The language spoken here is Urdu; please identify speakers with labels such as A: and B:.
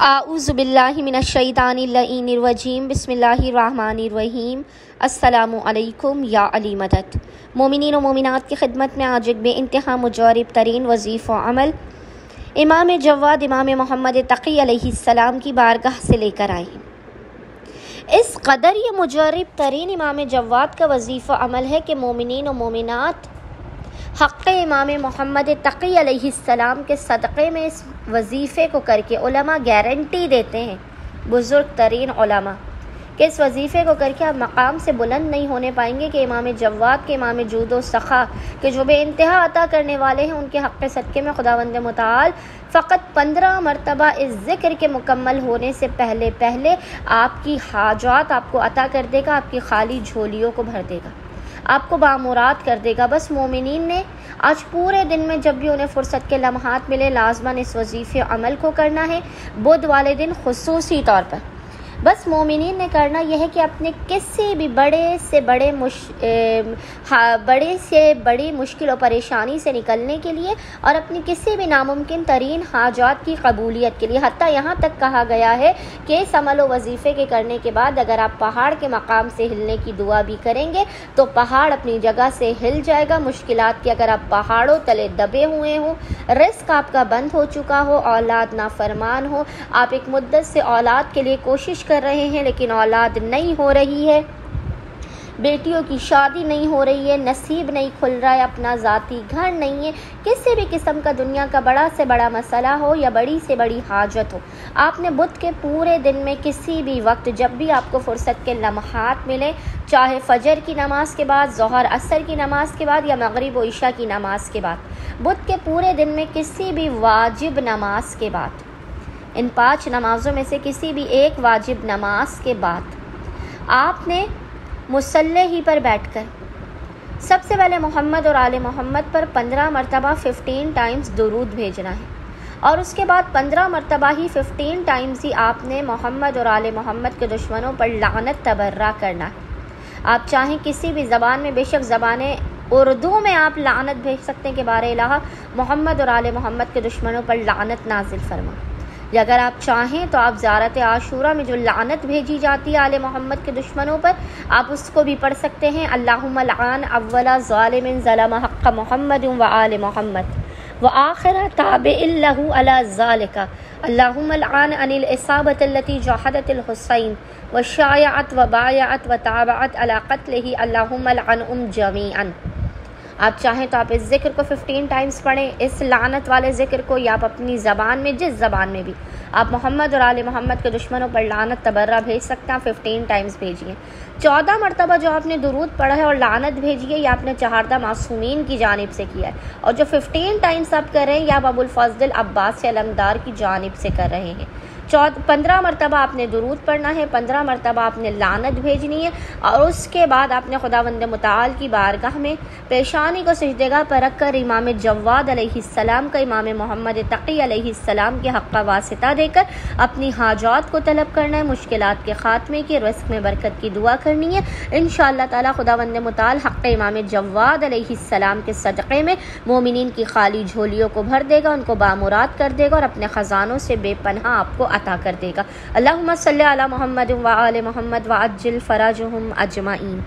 A: اعوذ باللہ من الشیطان اللعین الرجیم بسم اللہ الرحمن الرحیم۔ السلام علیکم یا علی مدد۔ مومنین و مومنات کی خدمت میں آج ایک بے انتہا مجرب ترین وظیفہ عمل امام جواد امام محمد تقی علیہ السلام کی بارگاہ سے لے کر آئے۔ اس قدر یہ مجرب ترین امام جواد کا وظیفہ عمل ہے کہ مومنین و مومنات حق امام محمد تقی علیہ السلام کے صدقے میں اس وظیفے کو کر کے علماء گارنٹی دیتے ہیں، بزرگ ترین علماء، کہ اس وظیفے کو کر کے آپ مقام سے بلند نہیں ہونے پائیں گے کہ امام جواد کے امام جود و سخا کے جو بے انتہا عطا کرنے والے ہیں ان کے حق صدقے میں خداوند متعال فقط 15 مرتبہ اس ذکر کے مکمل ہونے سے پہلے آپ کی حاجات آپ کو عطا کر دے گا، آپ کی خالی جھولیوں کو بھر دے گا، آپ کو بامراد کر دے گا۔ بس مومنین نے آج پورے دن میں جب بھی انہیں فرصت کے لمحات ملے لازماً اس وظیفے عمل کو کرنا ہے، بدھ والے دن خصوصی طور پر بس مومنین نے کرنا یہ ہے کہ اپنے کسی بھی بڑے سے بڑی مشکل و پریشانی سے نکلنے کے لیے اور اپنی کسی بھی ناممکن ترین حاجات کی قبولیت کے لیے، حتیٰ یہاں تک کہا گیا ہے کہ اس عمل و وظیفے کے کرنے کے بعد اگر آپ پہاڑ کے مقام سے ہلنے کی دعا بھی کریں گے تو پہاڑ اپنی جگہ سے ہل جائے گا۔ مشکلات کے اگر آپ پہاڑوں تلے دبے ہوئے ہوں، رزق آپ کا بند ہو چکا ہو، اولاد نافرمان ہو، آپ ایک مدت سے اولاد کے لیے کوشش کر رہے ہیں لیکن اولاد نہیں ہو رہی ہے، بیٹیوں کی شادی نہیں ہو رہی ہے، نصیب نہیں کھل رہا ہے، اپنا ذاتی گھر نہیں ہے، کسی بھی قسم کا دنیا کا بڑا سے بڑا مسئلہ ہو یا بڑی سے بڑی حاجت ہو، آپ نے بدھ کے پورے دن میں کسی بھی وقت جب بھی آپ کو فرصت کے لمحات ملے، چاہے فجر کی نماز کے بعد، ظہر عصر کی نماز کے بعد یا مغرب و عشاء کی نماز کے بعد، بدھ کے پورے دن میں کسی بھی واجب نماز کے بعد، ان 5 نمازوں میں سے کسی بھی ایک واجب نماز کے بعد آپ نے مصلی ہی پر بیٹھ کر سب سے پہلے محمد اور آل محمد پر 15 مرتبہ 15 ٹائمز درود بھیجنا ہے، اور اس کے بعد 15 مرتبہ ہی 15 ٹائمز ہی آپ نے محمد اور آل محمد کے دشمنوں پر لعنت تبرہ کرنا ہے۔ آپ چاہیں کسی بھی زبان میں، بے شک زبان اردو میں آپ لعنت بھیج سکتے ہیں کہ بار الہ محمد اور آل محمد کے دشمنوں پر لعنت نازل فرما، یا اگر آپ چاہیں تو آپ زیارت عاشورہ میں جو لعنت بھیجی جاتی ہے آل محمد کے دشمنوں پر، آپ اس کو بھی پڑھ سکتے ہیں۔ اللہم لعن اول ظالم ظلم حق محمد و آل محمد و آخر تابع لہ علی ذالک، اللہم لعن عن العصابۃ التي جاہدت الحسین و شایعت و بایعت و تابعت علی قتلہ، اللہم لعنہم جمیعا۔ آپ چاہیں تو آپ اس ذکر کو 15 ٹائمز پڑھیں، اس لعنت والے ذکر کو، یا آپ اپنی زبان میں جس زبان میں بھی آپ محمد اور آل محمد کے دشمنوں پر لعنت تبرہ بھیج سکتے ہیں، 15 ٹائمز بھیجیے۔ 14 مرتبہ جو آپ نے درود پڑھا ہے اور لعنت بھیجیے، یا آپ نے چہاردہ معصومین کی جانب سے کیا ہے، اور جو 15 ٹائمز آپ کر رہے ہیں یا آپ ابو الفضل عباس علمدار کی جانب سے کر رہے ہیں۔ 15 مرتبہ آپ نے درود پڑھنا ہے، 15 مرتبہ آپ نے لعنت بھیجنی ہے، اور اس کے بعد آپ نے خداوند متعال کی بارگاہ میں پیشانی کو سجدگاہ پر رکھ کر امام جواد علیہ السلام کا امام محمد تقی علیہ السلام کے حق کا واسطہ دے کر اپنی حاجات کو طلب کرنا ہے، مشکلات کے خاتمے کی، رزق میں برکت کی دعا کرنی ہے۔ انشاءاللہ تعالی خداوند متعال حق امام جواد علیہ السلام کے صدقے میں مومنین کی خالی جھولیوں کو بھر دے گا، ان کو بامراد کر دے گا اور اپنے خزانوں سے بے پناہ آپ کو عطا کر دے گا۔ اللہم صلی علی محمد و آل محمد وعجل فرجہم اجمعین۔